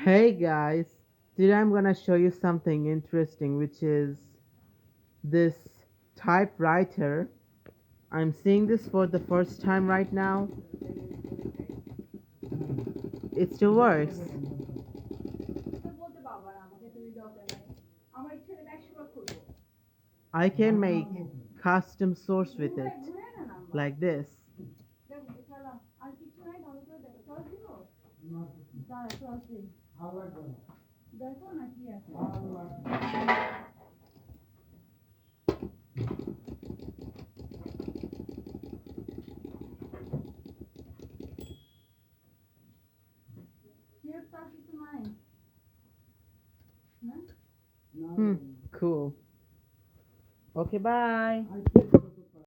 Hey guys, today I'm gonna show you something interesting, which is this typewriter. I'm seeing this for the first time right now. It still works. I can make custom source with it, like this. Hmm, cool. Okay, bye.